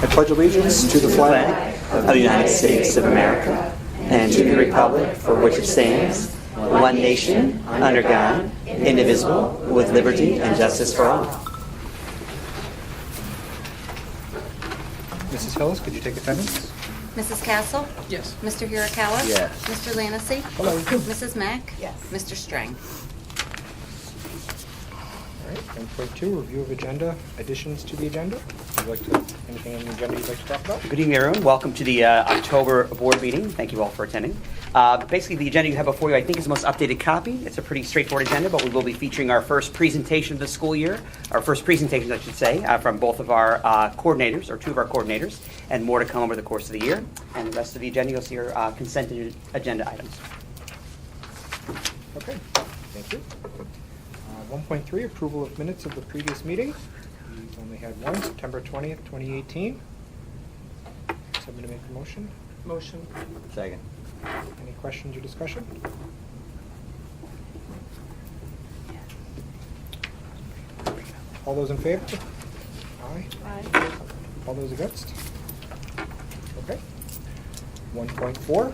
I pledge allegiance to the flag of the United States of America and to the republic for which it stands, one nation, under God, indivisible, with liberty and justice for all. Mrs. Hillis, could you take attendance? Mrs. Castle? Yes. Mr. Hirakawa? Yes. Mr. Lanacy? Hello. Mrs. Mack? Yes. Mr. Strang? All right, 10.2, review of agenda, additions to the agenda. Would you like to, anything on the agenda you'd like to talk about? Good evening, everyone. Welcome to the October board meeting. Thank you all for attending. Basically, the agenda you have before you, I think, is the most updated copy. It's a pretty straightforward agenda, but we will be featuring our first presentation of the school year, our first presentations, I should say, from both of our coordinators, or two of our coordinators, and more to come over the course of the year. And the rest of the agenda, you'll see our consent agenda items. Okay, thank you. 1.3, approval of minutes of the previous meeting. We've only had one, September 20th, 2018. Somebody make a motion? Motion. Second. Any questions or discussion? All those in favor? Aye. Aye. All those against? Okay. 1.4,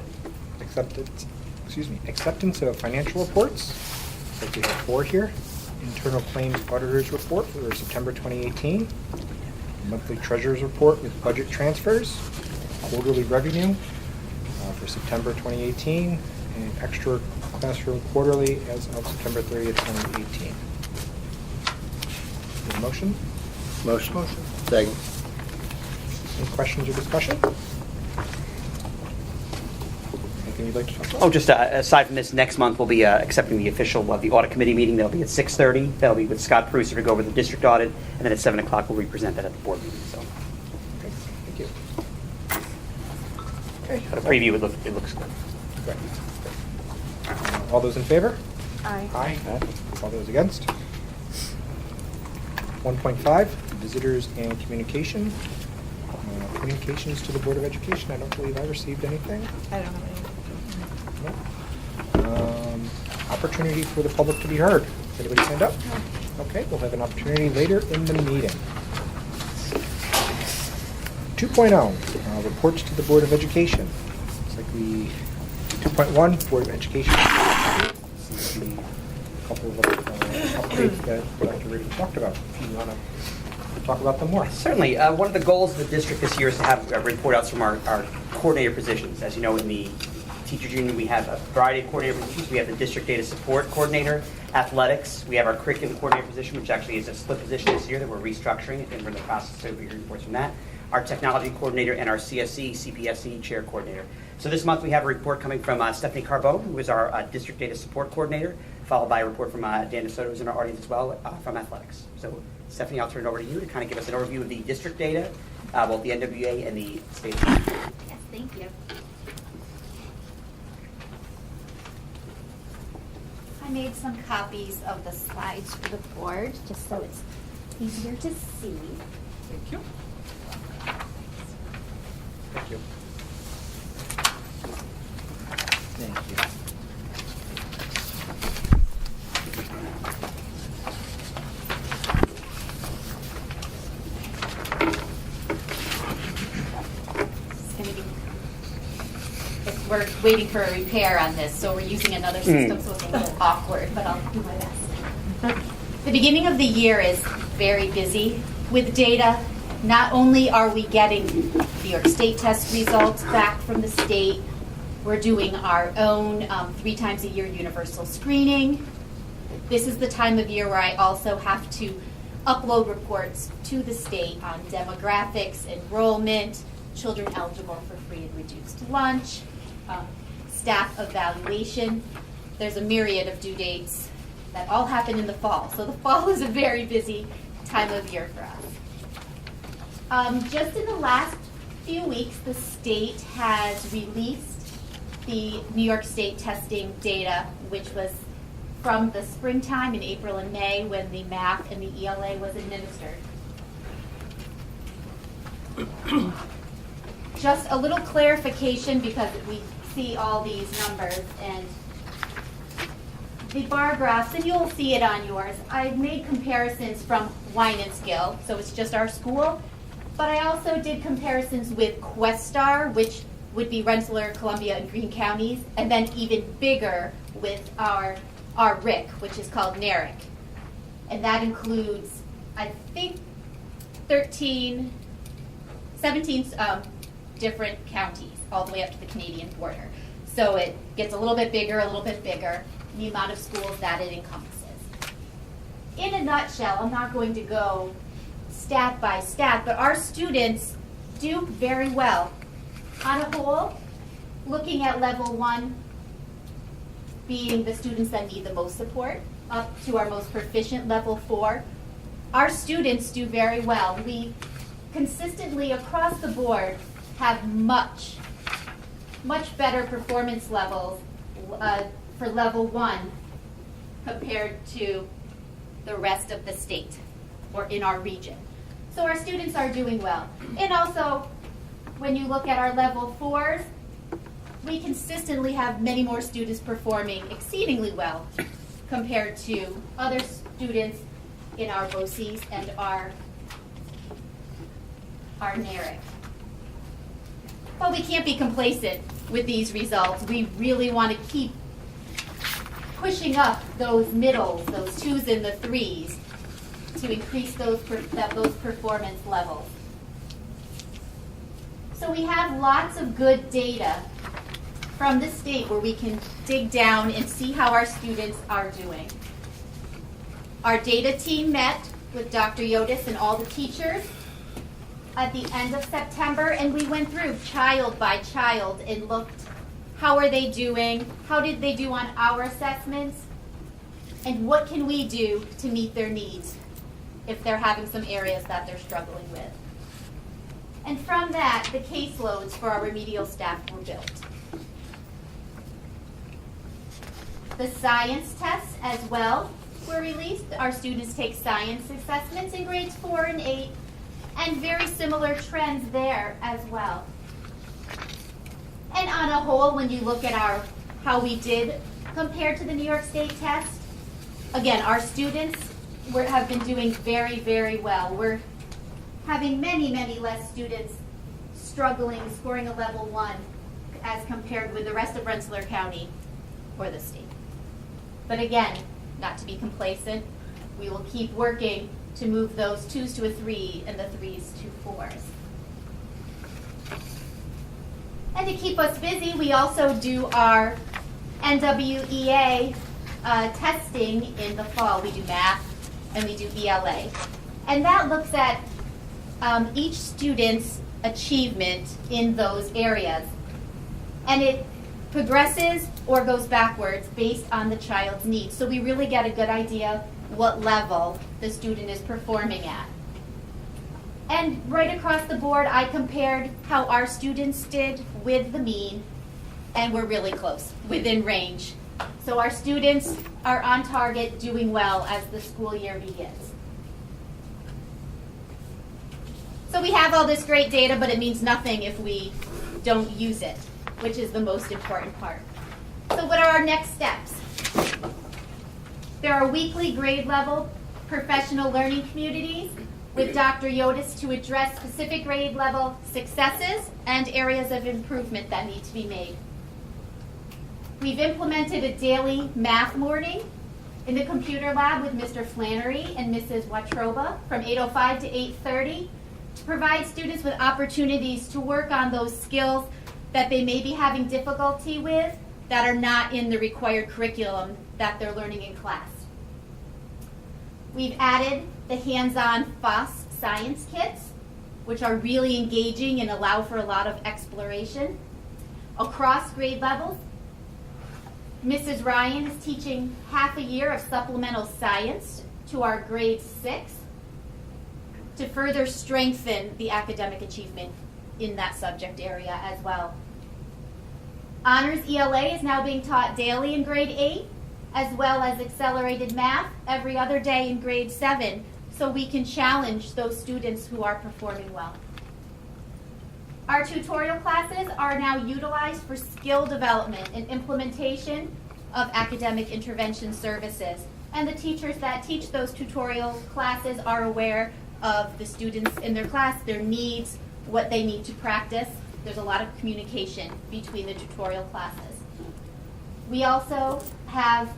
acceptance of financial reports. Looks like we have 4 here. Internal Claims Auditor's Report for September 2018. Monthly Treasurer's Report with budget transfers. Quarterly revenue for September 2018. And extra classroom quarterly as of September 30th, 2018. Need a motion? Motion. Second. Any questions or discussion? Anything you'd like to talk about? Oh, just aside from this, next month we'll be accepting the official the audit committee meeting. That'll be at 6:30. That'll be with Scott Pruser to go over the district audit, and then at 7 o'clock we'll represent that at the board meeting. So, Okay, thank you. Okay. at a preview, it looks good. Great. All those in favor? Aye. Aye. All those against? 1.5, visitors and communication. Communications to the Board of Education. I don't believe I received anything. I don't have any. No. Opportunity for the public to be heard. Has anybody signed up? Okay, we'll have an opportunity later in the meeting. 2.0, reports to the Board of Education. It's like 2.1, Board of Education. This is the couple of updates that Dr. Ritter talked about. If you want to talk about them more. Certainly. One of the goals of the district this year is to have report outs from our coordinator positions. As you know, in the teachers union, we have a variety of coordinator positions. We have the district data support coordinator, athletics. We have our curriculum coordinator position, which actually is a split position this year that we're restructuring, and we're in the process of hearing reports from that. Our technology coordinator and our CSE, CPSE chair coordinator. So this month we have a report coming from Stephanie Carbone, who is our district data support coordinator, followed by a report from Dan DeSoto, who's in our audience as well, from athletics. So Stephanie, I'll turn it over to you to kind of give us an overview of the district data, both the NWA and the state. Yes, thank you. I made some copies of the slides for the board, just so it's easier to see. Thank you. Thank you. Thank you. We're waiting for a repair on this, so we're using another system, so it's a little awkward, but I'll do my best. The beginning of the year is very busy with data. Not only are we getting New York State test results back from the state, we're doing our own 3 times a year universal screening. This is the time of year where I also have to upload reports to the state on demographics, enrollment, children eligible for free and reduced lunch, staff evaluation. There's a myriad of due dates that all happen in the fall. So the fall is a very busy time of year for us. Just in the last few weeks, the state has released the New York State testing data, which was from the springtime in April and May when the math and the ELA was administered. Just a little clarification because we see all these numbers and the bar graphs, and you'll see it on yours. I've made comparisons from Wine and Skill, so it's just our school, But I also did comparisons with Questar, which would be Rensselaer, Columbia, and Greene counties, and then even bigger with our RIC, which is called NARIC. And that includes, I think, 17 different counties, all the way up to the Canadian border. So it gets a little bit bigger, the amount of schools that it encompasses. In a nutshell, I'm not going to go stat by stat, but our students do very well. On a whole, looking at level 1 being the students that need the most support, up to our most proficient level 4, our students do very well. We consistently across the board have much better performance levels for level 1 compared to the rest of the state or in our region. So our students are doing well. And also, when you look at our level 4s, we consistently have many more students performing exceedingly well compared to other students in our BOCES and our NARIC. But we can't be complacent with these results. We really want to keep pushing up those middles, those 2s and the 3s, to increase those performance levels. So we have lots of good data from the state where we can dig down and see how our students are doing. Our data team met with Dr. Yotis and all the teachers at the end of September, and we went through child by child and looked, how are they doing? How did they do on our assessments? And what can we do to meet their needs if they're having some areas that they're struggling with? And from that, the caseloads for our remedial staff were built. The science tests as well were released. Our students take science assessments in grades 4 and 8, and very similar trends there as well. And on a whole, when you look at how we did compared to the New York State test, again, our students have been doing very, very well. We're having many, many less students struggling, scoring a level 1 as compared with the rest of Rensselaer County or the state. But again, not to be complacent, we will keep working to move those 2s to a 3 and the 3s to 4s. And to keep us busy, we also do our NWEA testing in the fall. We do math and we do ELA. And that looks at each student's achievement in those areas. And it progresses or goes backwards based on the child's needs. So we really get a good idea what level the student is performing at. And right across the board, I compared how our students did with the mean, and we're really close, within range. So our students are on target, doing well as the school year begins. So we have all this great data, but it means nothing if we don't use it, which is the most important part. So what are our next steps? There are weekly grade level professional learning communities with Dr. Yotis to address specific grade level successes and areas of improvement that need to be made. We've implemented a daily math morning in the computer lab with Mr. Flannery and Mrs. Watroba from 8:05 to 8:30 to provide students with opportunities to work on those skills that they may be having difficulty with that are not in the required curriculum that they're learning in class. We've added the hands-on FOSS science kits, which are really engaging and allow for a lot of exploration across grade levels. Mrs. Ryan is teaching half a year of supplemental science to our grade 6 to further strengthen the academic achievement in that subject area as well. Honors ELA is now being taught daily in grade 8, as well as accelerated math every other day in grade 7, so we can challenge those students who are performing well. Our tutorial classes are now utilized for skill development and implementation of academic intervention services. And the teachers that teach those tutorial classes are aware of the students in their class, their needs, what they need to practice. There's a lot of communication between the tutorial classes. We also have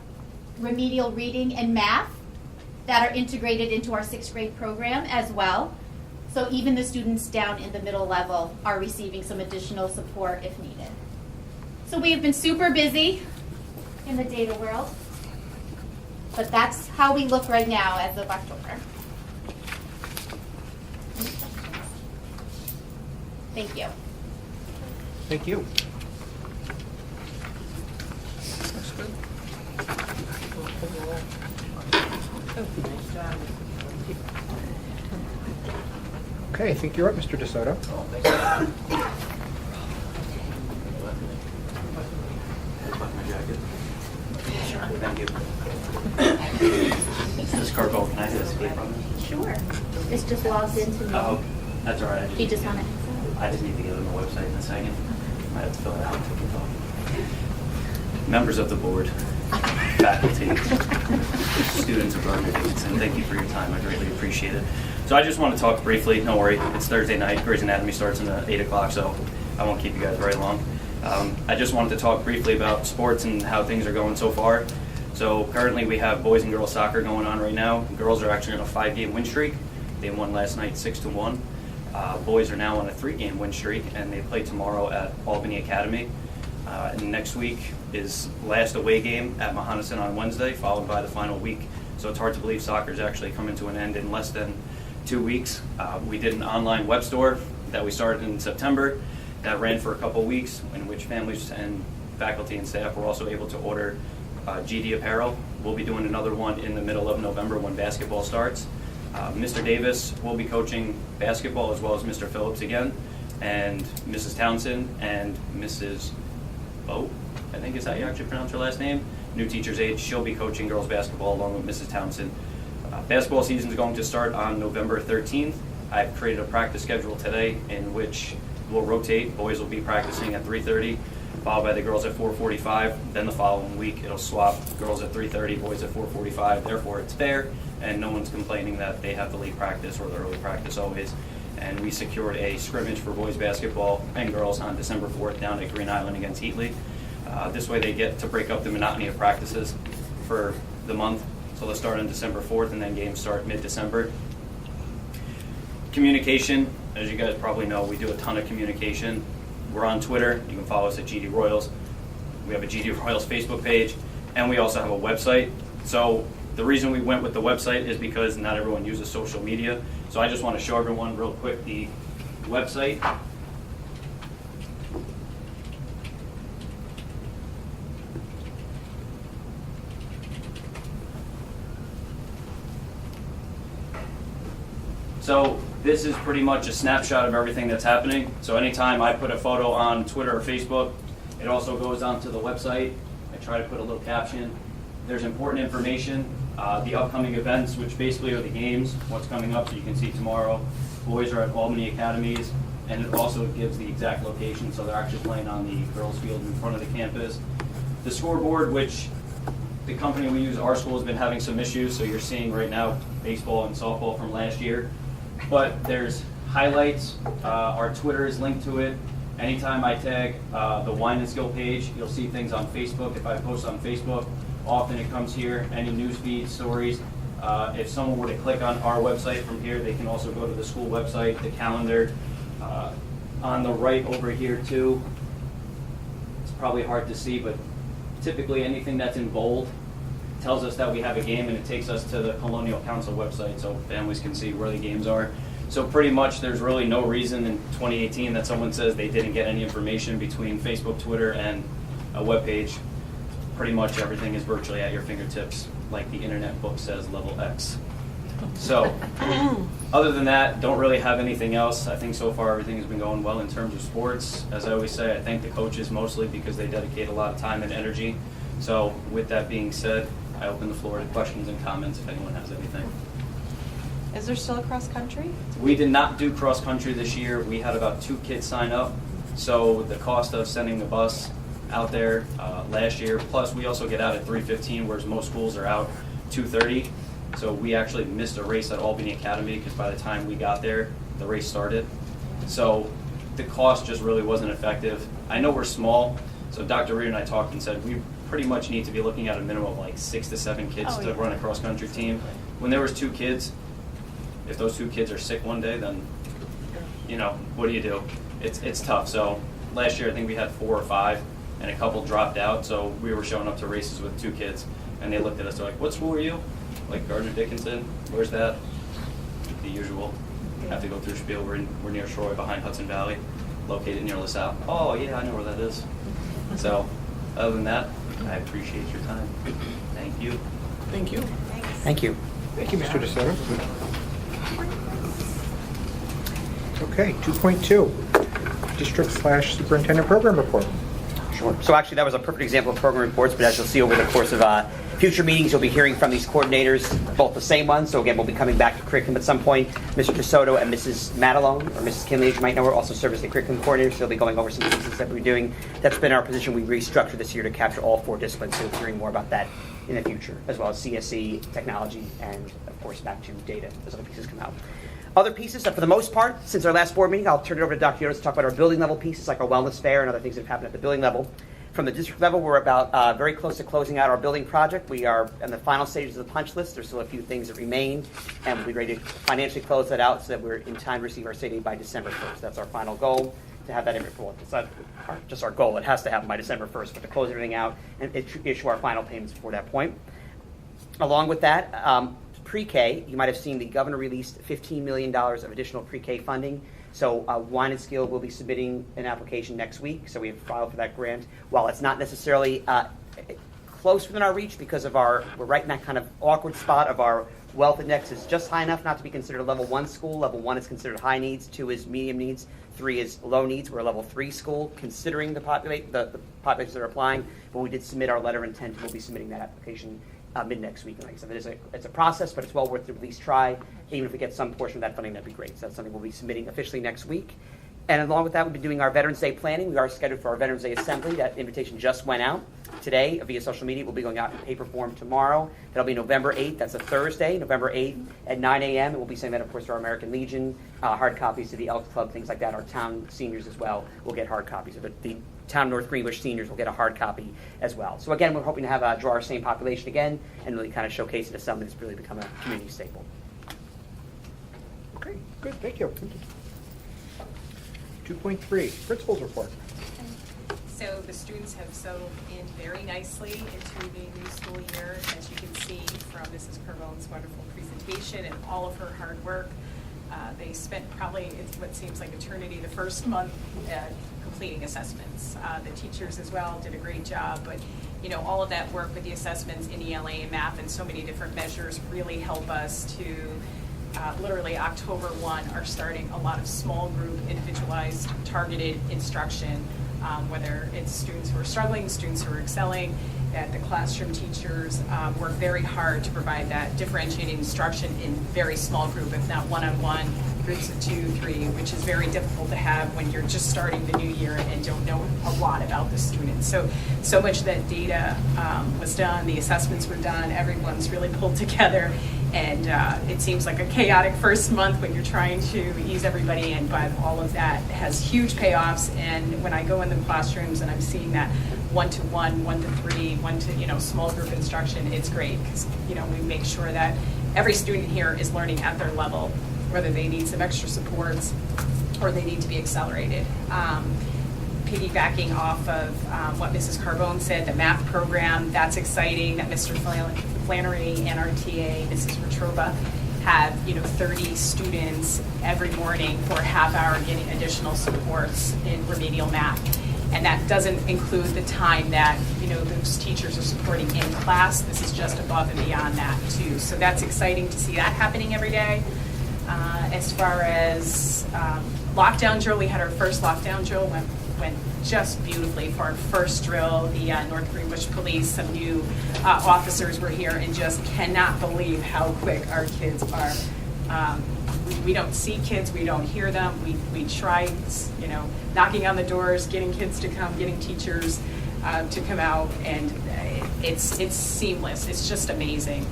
remedial reading and math that are integrated into our 6th grade program as well. So even the students down in the middle level are receiving some additional support if needed. So we have been super busy in the data world, but that's how we look right now as of October. Thank you. Thank you. Okay, I think you're up, Mr. DeSoto. Thank you. This card, can I hit escape on this? Sure. It's just logged into me. Oh, that's all right. Do you just want it? I just need to get on the website in a second. I have to fill it out and take it off. Members of the board, faculty, students of Gardner Dickinson, thank you for your time. I greatly appreciate it. So I just want to talk briefly. Don't worry, it's Thursday night. Grey's Anatomy starts at 8 o'clock, so I won't keep you guys very long. I just wanted to talk briefly about sports and how things are going so far. So currently we have boys and girls soccer going on right now. Girls are actually on a 5-game win streak. They won last night 6-1. Boys are now on a 3-game win streak, and they play tomorrow at Albany Academy. And next week is last away game at Mahonison on Wednesday, followed by the final week. So it's hard to believe soccer's actually coming to an end in less than 2 weeks. We did an online web store that we started in September that ran for a couple weeks, in which families and faculty and staff were also able to order GD apparel. We'll be doing another one in the middle of November when basketball starts. Mr. Davis will be coaching basketball as well as Mr. Phillips again, and Mrs. Townsend and Mrs. Boat, I think is how you actually pronounce her last name, new teacher's aide. She'll be coaching girls basketball along with Mrs. Townsend. Basketball season is going to start on November 13th. I've created a practice schedule today in which we'll rotate. Boys will be practicing at 3:30, followed by the girls at 4:45. Then the following week it'll swap, girls at 3:30, boys at 4:45. Therefore it's fair, and no one's complaining that they have the late practice or the early practice always. And we secured a scrimmage for boys basketball and girls on December 4th down at Green Island against Heatley. This way they get to break up the monotony of practices for the month. So they'll start on December 4th, and then games start mid-December. Communication, as you guys probably know, we do a ton of communication. We're on Twitter. You can follow us at GD Royals. We have a GD Royals Facebook page, and we also have a website. So the reason we went with the website is because not everyone uses social media. So I just want to show everyone real quick the website. So this is pretty much a snapshot of everything that's happening. So anytime I put a photo on Twitter or Facebook, it also goes onto the website. I try to put a little caption. There's important information, the upcoming events, which basically are the games, what's coming up, so you can see tomorrow. Boys are at Albany Academies, and it also gives the exact location, so they're actually playing on the girls' field in front of the campus. The scoreboard, which the company we use, our school, has been having some issues, so you're seeing right now baseball and softball from last year. But there's highlights, our Twitter is linked to it. Anytime I tag the Wine and Skill page, you'll see things on Facebook. If I post on Facebook, often it comes here, any news feed, stories. If someone were to click on our website from here, they can also go to the school website, the calendar. On the right over here too, it's probably hard to see, but typically anything that's in bold tells us that we have a game, and it takes us to the Colonial Council website so families can see where the games are. So pretty much there's really no reason in 2018 that someone says they didn't get any information between Facebook, Twitter, and a web page. Pretty much everything is virtually at your fingertips, like the internet book says, level X. So other than that, don't really have anything else. I think so far everything has been going well in terms of sports. As I always say, I thank the coaches mostly because they dedicate a lot of time and energy. So with that being said, I open the floor to questions and comments if anyone has anything. Is there still a cross country? We did not do cross country this year. We had about 2 kids sign up. So the cost of sending the bus out there last year, plus we also get out at 3:15, whereas most schools are out 2:30. So we actually missed a race at Albany Academy because by the time we got there, the race started. So the cost just really wasn't effective. I know we're small, so Dr. Reed and I talked and said we pretty much need to be looking at a minimum of like 6 to 7 kids to run a cross-country team. When there was 2 kids, if those 2 kids are sick one day, then, you know, what do you do? It's tough. So last year I think we had 4 or 5, and a couple dropped out, so we were showing up to races with 2 kids, and they looked at us, they're like, what school are you? Like Gardner Dickinson? Where's that? The usual. Have to go through Spiel. We're near Troy, behind Hudson Valley, located near LaSalle. Oh yeah, I know where that is. So other than that, I appreciate your time. Thank you. Thank you. Thank you. Thank you, Mr. DeSoto. Okay, 2.2, district/superintendent program report. Sure. So actually, that was a perfect example of program reports, but as you'll see over the course of future meetings, you'll be hearing from these coordinators, both the same ones. So again, we'll be coming back to curriculum at some point. Mr. DeSoto and Mrs. Matalone, or Mrs. Kinley, as you might know, are also serve as the curriculum coordinators. So they'll be going over some pieces that we're doing. That's been our position. We restructured this year to capture all 4 disciplines, so we'll be hearing more about that in the future, as well as CSE, technology, and of course back to data as other pieces come out. Other pieces, for the most part, since our last board meeting, I'll turn it over to Dr. Yotis to talk about our building level pieces, like our wellness fair and other things that have happened at the building level. From the district level, we're about very close to closing out our building project. We are in the final stages of the punch list. There's still a few things that remain, and we'll be ready to financially close that out so that we're in time to receive our state aid by December 1st. That's our final goal, to have that in report. It's not just our goal. It has to happen by December 1st, but to close everything out and issue our final payments before that point. Along with that, pre-K, you might have seen the governor released $15 million of additional pre-K funding. So Wine and Skill will be submitting an application next week, so we have filed for that grant. While it's not necessarily close within our reach because of we're right in that kind of awkward spot of our wealth index is just high enough not to be considered a level 1 school. Level 1 is considered high needs, 2 is medium needs, 3 is low needs. We're a level 3 school considering the populations that are applying, but we did submit our letter of intent, and we'll be submitting that application mid-next week. And like I said, it's a process, but it's well worth to at least try. Even if we get some portion of that funding, that'd be great. So that's something we'll be submitting officially next week. And along with that, we'll be doing our Veterans Day planning. We are scheduled for our Veterans Day Assembly. That invitation just went out today via social media. We'll be going out in paper form tomorrow. That'll be November 8th. That's a Thursday, November 8th at 9 a.m. And we'll be sending that, of course, to our American Legion, hard copies to the Elks Club, things like that. Our town seniors as well will get hard copies of it. The town North Greenwich seniors will get a hard copy as well. So again, we're hoping to have draw our same population again and really kind of showcase it as something that's really become a community staple. Okay, good, thank you. 2.3, principal's report. So the students have settled in very nicely into the new school year, as you can see from Mrs. Carbone's wonderful presentation and all of her hard work. They spent probably, it's what seems like eternity, the first month completing assessments. The teachers as well did a great job, but you know, all of that work with the assessments in ELA and math and so many different measures really help us to literally October 1 are starting a lot of small group, individualized, targeted instruction, whether it's students who are struggling, students who are excelling, that the classroom teachers work very hard to provide that differentiated instruction in very small group, if not one-on-one, groups of 2, 3, which is very difficult to have when you're just starting the new year and don't know a lot about the students. So much of that data was done, the assessments were done, everyone's really pulled together, and it seems like a chaotic first month when you're trying to ease everybody in, but all of that has huge payoffs. And when I go in the classrooms and I'm seeing that 1-to-1, 1-to-3, 1 to small group instruction, it's great because we make sure that every student here is learning at their level, whether they need some extra supports or they need to be accelerated. Piggybacking off of what Mrs. Carbone said, the math program, that's exciting that Mr. Flannery and our TA, Mrs. Retrova, have 30 students every morning for a half hour getting additional supports in remedial math. And that doesn't include the time that those teachers are supporting in class. This is just above and beyond that too. So that's exciting to see that happening every day. As far as lockdown drill, we had our first lockdown drill, went just beautifully for our first drill. The North Greenwich Police, some new officers were here and just cannot believe how quick our kids are. We don't see kids, we don't hear them. We try, knocking on the doors, getting kids to come, getting teachers to come out, and it's seamless. It's just amazing.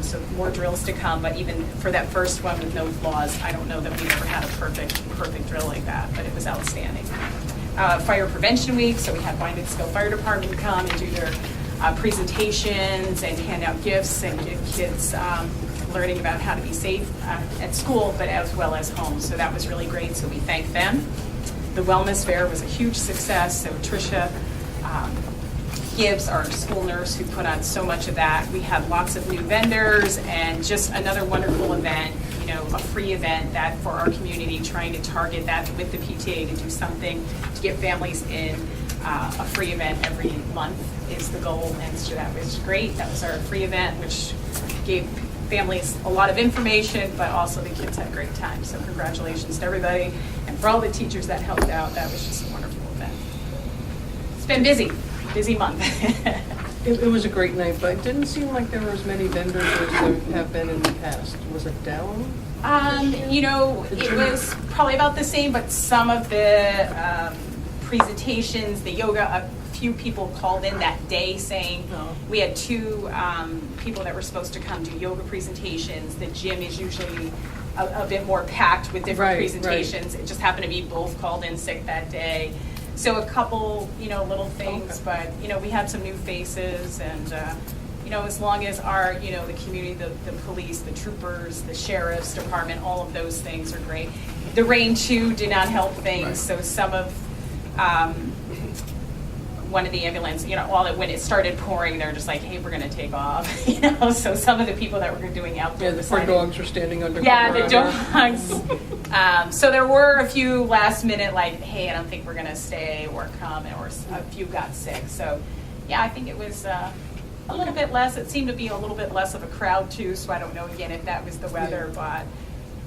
So more drills to come, but even for that first one with no flaws, I don't know that we've ever had a perfect drill like that, but it was outstanding. Fire Prevention Week, so we had Wyandotte Fire Department come and do their presentations and hand out gifts and give kids learning about how to be safe at school, but as well as home. So that was really great, so we thank them. The Wellness Fair was a huge success, so Tricia Gibbs, our school nurse, who put on so much of that. We had lots of new vendors and just another wonderful event, you know, a free event that for our community, trying to target that with the PTA to do something to get families in. A free event every month is the goal, and so that was great. That was our free event, which gave families a lot of information, but also the kids had a great time. So congratulations to everybody, and for all the teachers that helped out. That was just a wonderful event. It's been busy month. It was a great night, but it didn't seem like there were as many vendors as there have been in the past. Was it down? You know, it was probably about the same, but some of the presentations, the yoga, a few people called in that day saying we had 2 people that were supposed to come do yoga presentations. The gym is usually a bit more packed with different presentations. It just happened to be both called in sick that day. So a couple, you know, little things, but, you know, we had some new faces, and, you know, as long as our, you know, the community, the police, the troopers, the sheriff's department, all of those things are great. The rain, too, did not help things, so some of, one of the ambulance, you know, when it started pouring, they're just like, hey, we're going to take off, you know, so some of the people that were doing outdoor the poor dogs were standing under the dogs. So there were a few last minute, like, hey, I don't think we're going to stay or come, or a few got sick. So, yeah, I think it was a little bit less. It seemed to be a little bit less of a crowd, too, so I don't know, again, if that was the weather, but,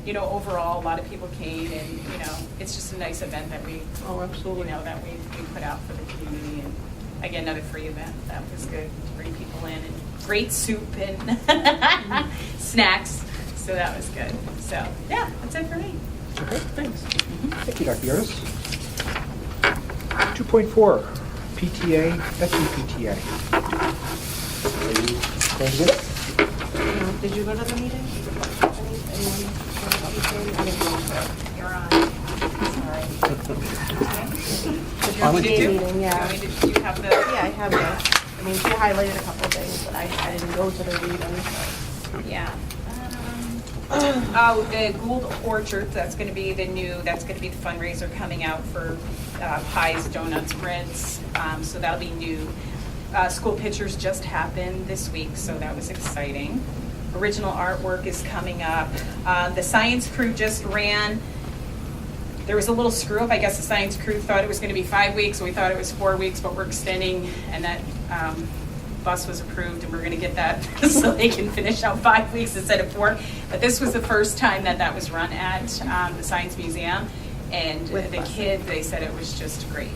you know, overall, a lot of people came, and, you know, it's just a nice event that we, absolutely, you know, that we put out for the community. And again, another free event. That was good to bring people in, and great soup and snacks. So that was good. So yeah, that's it for me. Okay, thanks. Thank you, Dr. Yotis. 2.4, PTA, SEPTA. Are you going to get it? Did you go to the meeting? Anyone go to the meeting? I didn't go to it. You're on. Sorry. Did you? Meeting, yeah. Do you have the? Yeah, I have this. I mean, she highlighted a couple things, but I didn't go to the meeting. Yeah. Oh, the Gould Orchard, that's going to be the fundraiser coming out for pies, donuts, breads. So that'll be new. School pictures just happened this week, so that was exciting. Original artwork is coming up. The science crew just ran. There was a little screw up. I guess the science crew thought it was going to be 5 weeks, so we thought it was 4 weeks, but we're extending, and that bus was approved, and we're going to get that so they can finish out 5 weeks instead of 4. But this was the first time that was run at the Science Museum, and the kids, they said it was just great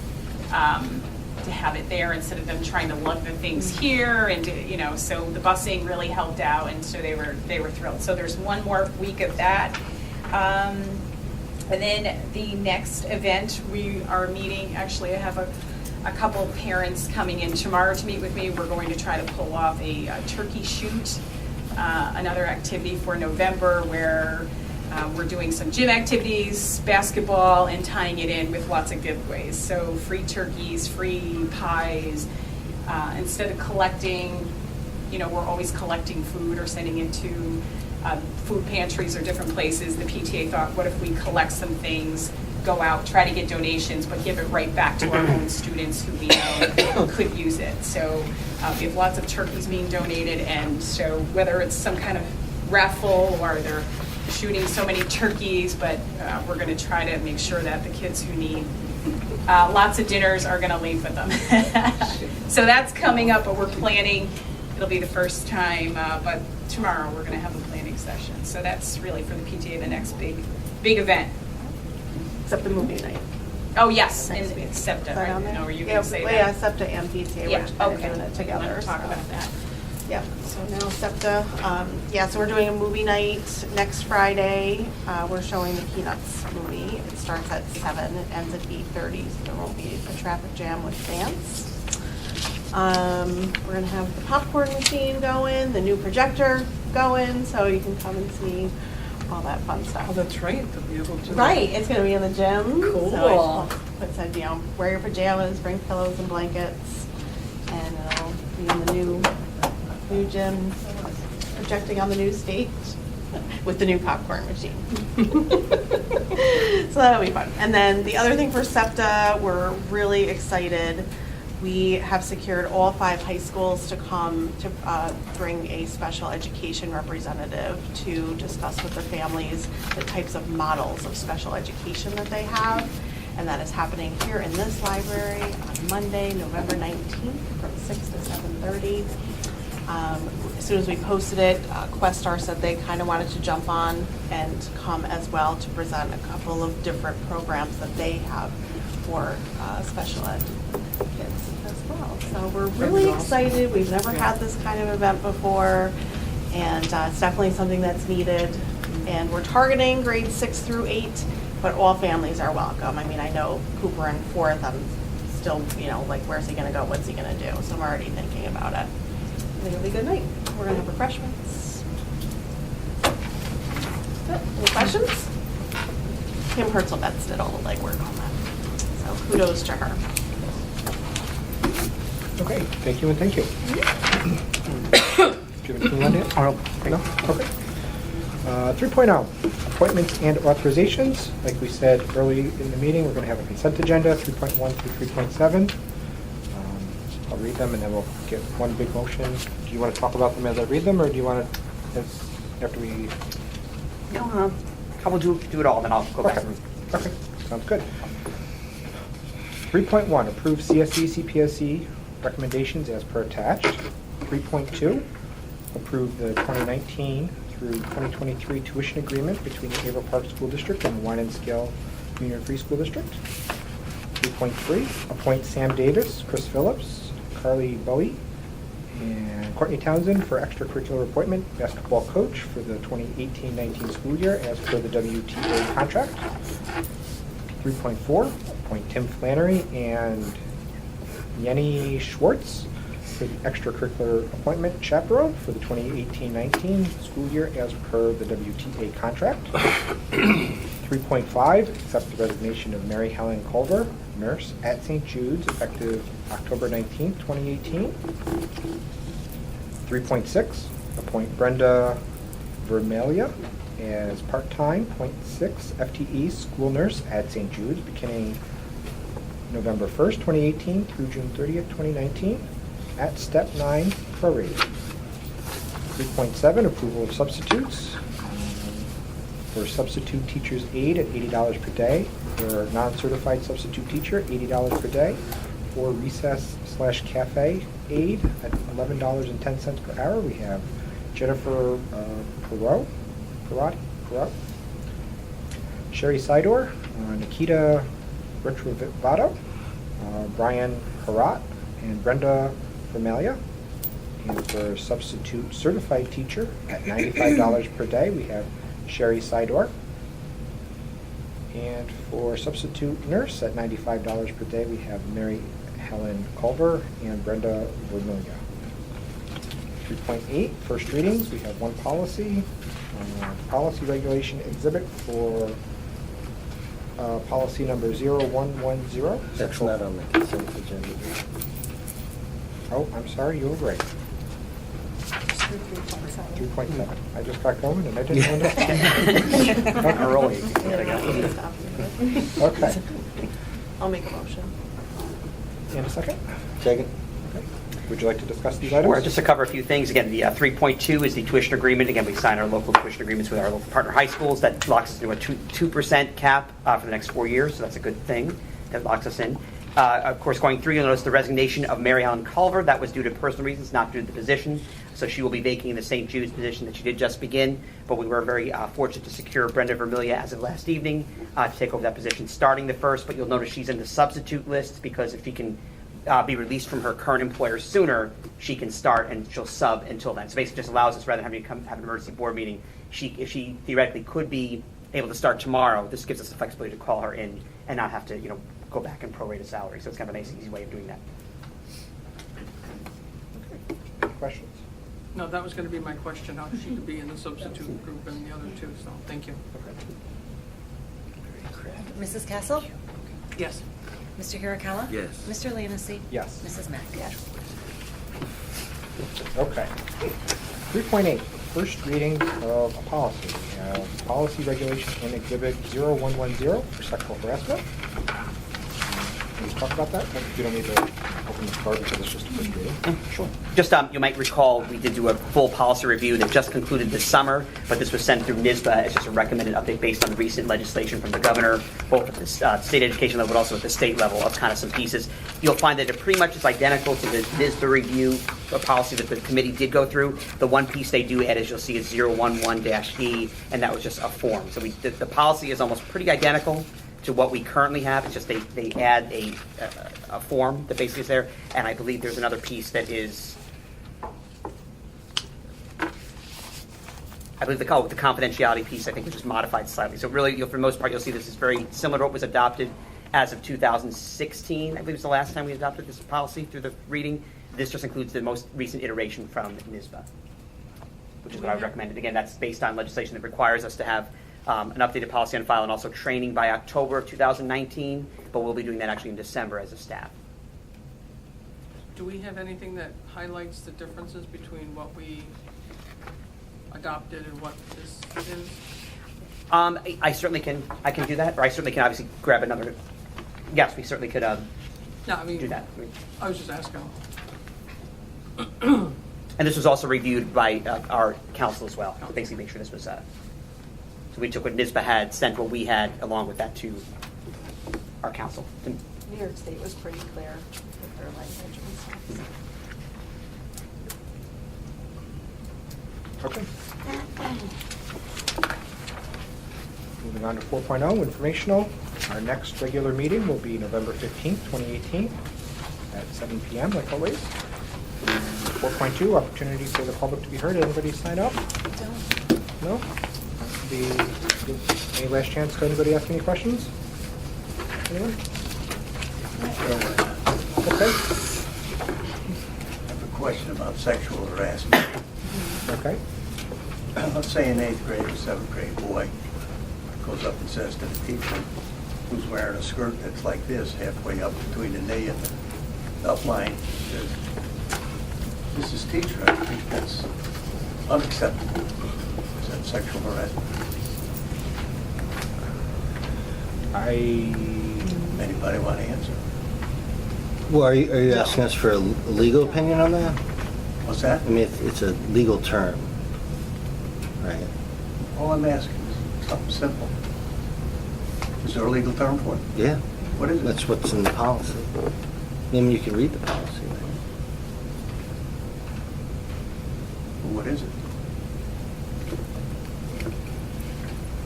to have it there instead of them trying to lug the things here, and you know, so the busing really helped out, and so they were thrilled. So there's one more week of that. And then the next event, we are meeting, actually I have a couple of parents coming in tomorrow to meet with me. We're going to try to pull off a turkey shoot, another activity for November where we're doing some gym activities, basketball, and tying it in with lots of giveaways. So free turkeys, free pies. Instead of collecting, you know, we're always collecting food or sending it to food pantries or different places. The PTA thought, what if we collect some things, go out, try to get donations, but give it right back to our own students who we know could use it. So we have lots of turkeys being donated, and so whether it's some kind of raffle or they're shooting so many turkeys, but we're going to try to make sure that the kids who need lots of dinners are going to leave with them. So that's coming up, but we're planning. It'll be the first time, but tomorrow we're going to have a planning session. So that's really for the PTA, the next big event. Except the movie night. Oh, yes, Next and week. SEPTA, Is that on right? there? No, were you Yeah, going to say that? Yeah, SEPTA and PTA, Yeah, we're kind of okay. doing it together. Let's talk so. about that. Yeah, so now SEPTA, yeah, so we're doing a movie night next Friday. We're showing the Peanuts movie. It starts at 7, it ends at 8:30, so there won't be a traffic jam with fans. We're gonna have the popcorn machine going, the new projector going, so you can come and see all that fun stuff. Oh, that's right, to be able to. Right, it's gonna be in the gym. Cool. So it said, wear your pajamas, bring pillows and blankets, and it'll be in the new gym, projecting on the new stage with the new popcorn machine. So that'll be fun. And then the other thing for SEPTA, we're really excited. We have secured all 5 high schools to come to bring a special education representative to discuss with the families the types of models of special education that they have. And that is happening here in this library on Monday, November 19th from 6 to 7:30. As soon as we posted it, Questar said they kind of wanted to jump on and come as well to present a couple of different programs that they have for special ed kids as well. So we're really excited. We've never had this kind of event before, and it's definitely something that's needed. And we're targeting grades 6 through 8, but all families are welcome. I mean, I know Cooper in 4th, I'm still, like, where's he going to go? What's he going to do? So I'm already thinking about it. I think it'll be a good night. We're going to have refreshments. Any questions? Kim Hertzelbetz did all the legwork on that. So kudos to her. Okay, thank you and thank you. Do you have anything on it? No? Okay. 3.0, appointments and authorizations. Like we said early in the meeting, we're going to have a consent agenda, 3.1 through 3.7. I'll read them and then we'll get one big motion. Do you want to talk about them as I read them, or do you want to, after we... No, we'll do it all, then I'll go back. Okay, sounds good. 3.1, approve CSE, CPSE recommendations as per attached. 3.2, approve the 2019 through 2023 tuition agreement between the Averill Park School District and the Wine and Scale Union Free School District. 3.3, appoint Sam Davis, Chris Phillips, Carly BOE, and Courtney Townsend for extracurricular appointment basketball coach for the 2018-19 school year as per the WTA contract. 3.4, appoint Tim Flannery and Yenny Schwartz for the extracurricular appointment chaperone for the 2018-19 school year as per the WTA contract. 3.5, accept the resignation of Mary Helen Culver, nurse at St. Jude's, effective October 19, 2018. 3.6, appoint Brenda Vermelia as part-time, 0.6 FTE school nurse at St. Jude's, beginning November 1st, 2018 through June 30th, 2019, at step 9 prorated. 3.7, approval of substitutes. For substitute teacher's aide at $80 per day. For non-certified substitute teacher, $80 per day. For recess/cafe aide at $11.10 per hour, we have Jennifer Perot, Sherry Sidor, Nikita Retrovato, Brian Harat, and Brenda Vermelia. And for substitute certified teacher at $95 per day, we have Sherry Sidor. And for substitute nurse at $95 per day, we have Mary Helen Culver and Brenda Vermelia. 3.8, first readings, we have one policy. Policy regulation exhibit for policy number 0110. That's not on the consent agenda. Oh, I'm sorry, you were right. 3.7. I just got going and I didn't understand. Not early. Okay. I'll make a motion. And a second? Second. Okay. Would you like to discuss these items? Sure, just to cover a few things. Again, the 3.2 is the tuition agreement. Again, we sign our local tuition agreements with our local partner high schools. That locks us into a 2% cap for the next 4 years, so that's a good thing. That locks us in. Of course, going through, you'll notice the resignation of Mary Ellen Culver. That was due to personal reasons, not due to the position. So she will be vacating the St. Jude's position that she did just begin. But we were very fortunate to secure Brenda Vermelia as of last evening to take over that position starting the 1st. But you'll notice she's in the substitute list because if she can be released from her current employer sooner, she can start and she'll sub until then. So basically just allows us, rather than having to have an emergency board meeting, if she theoretically could be able to start tomorrow, this gives us the flexibility to call her in and not have to, go back and prorate a salary. So it's kind of a nice, easy way of doing that. questions? No, that was going to be my question, how she could be in the substitute group and the other two, so thank you. Mrs. Castle? Yes. Mr. Hirakawa? Yes. Mr. Lanicy? Yes. Mrs. Mack? Okay. 3.8, first reading of a policy. We have policy regulation in Exhibit 0110 for sexual harassment. Can you talk about that? You don't need to open the card because it's just a first reading. Sure. Just, you might recall, we did do a full policy review that just concluded this summer, but this was sent through NYSBA as just a recommended update based on the recent legislation from the governor, both at the state education level, but also at the state level of kind of some pieces. You'll find that it pretty much is identical to the NYSBA review, a policy that the committee did go through. The one piece they do add, as you'll see, is 011-E, and that was just a form. So the policy is almost pretty identical to what we currently have. It's just they add a form that basically is there, and I believe there's another piece that is, I believe the confidentiality piece, I think, was just modified slightly. So really, for the most part, you'll see this is very similar to what was adopted as of 2016. I believe was the last time we adopted this policy through the reading. This just includes the most recent iteration from NYSBA, which is what I would recommend. And again, that's based on legislation that requires us to have an updated policy on file and also training by October of 2019, but we'll be doing that actually in December as a staff. Do we have anything that highlights the differences between what we adopted and what this is? I certainly can. I can do that, or I certainly can obviously grab another. Yes, we certainly could No, I mean, do that. I was just asking. And this was also reviewed by our council as well, to basically make sure this was. So we took what NYSBA had, sent what we had, along with that to our council. New York State was pretty clear with their language and stuff. Okay. Moving on to 4.0, informational. Our next regular meeting will be November 15th, 2018 at 7 p.m. like always. 4.2, opportunity for the public to be heard. Anybody sign up? No? Any last chance to anybody ask any questions? Anyone? Okay. I have a question about sexual harassment. Okay. Let's say an 8th grade or 7th grade boy goes up and says to the teacher, who's wearing a skirt that's like this, halfway up between the knee and the upline, says, "Mrs. Teacher, I think that's unacceptable." Is that sexual harassment? Anybody want to answer? Well, are you asking us for a legal opinion on that? What's that? I mean, it's a legal term, right? All I'm asking is something simple. Is there a legal term for it? Yeah. What is it? That's what's in the policy. I mean, you can read the policy, right? What is it?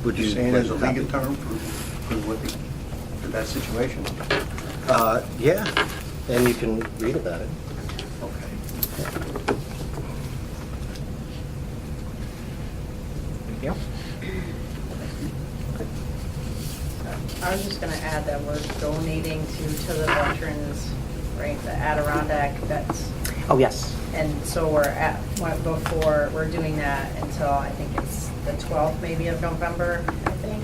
Would You're saying like there's a copy? legal term for that situation? Yeah, and you can read about it. Okay. Anything else? I was just going to add that we're donating to the veterans, right, the Adirondack vets. Oh, yes. And so we're doing that until I think it's the 12th maybe of November, I think.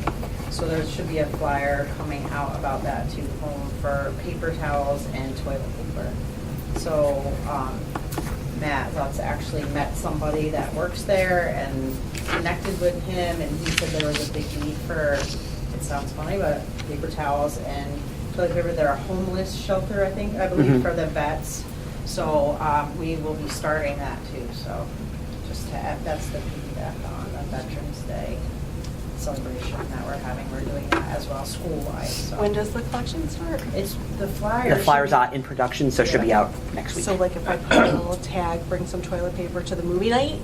So there should be a flyer coming out about that to home for paper towels and toilet paper. So Matt Lutz actually met somebody that works there and connected with him, and he said there was a big need for, it sounds funny, but paper towels and toilet paper. They're a homeless shelter, I believe, for the vets. So we will be starting that too. So just to add, that's the piggyback on the Veterans Day celebration that we're having. We're doing that as well school-wide. So. When does the collection start? It's the flyer. The flyer's in production, so it should be out next week. So like if I put a little tag, bring some toilet paper to the movie night,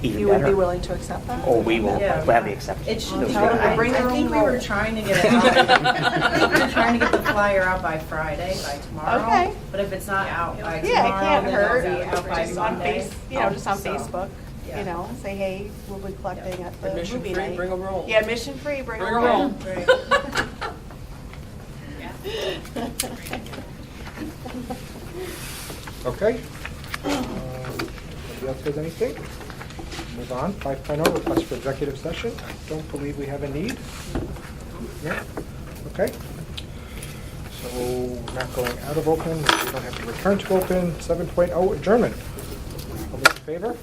Even you would better. be willing to accept that? Or we will Yeah. gladly accept It should those be. good I ideas. Bring their think own we were roll. trying to get it out. I think we were trying to get the flyer out by Friday, by tomorrow. Okay. But if it's not out by tomorrow, Yeah, it can't then hurt. it'll be out by Just on Monday. just on So, Facebook, yeah. say, hey, we'll be collecting at the Admission movie free, night. bring a roll. Yeah, admission free, bring a Bring a roll. roll. Okay. else has anything? Move on. 5.0, request for executive session. Don't believe we have a need. No? Okay. So we're not going out of open. We don't have to return to open. 7.0, adjournment. All those in favor?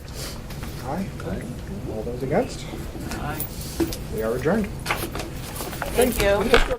Aye. All those against? Aye. We are adjourned. Thank you.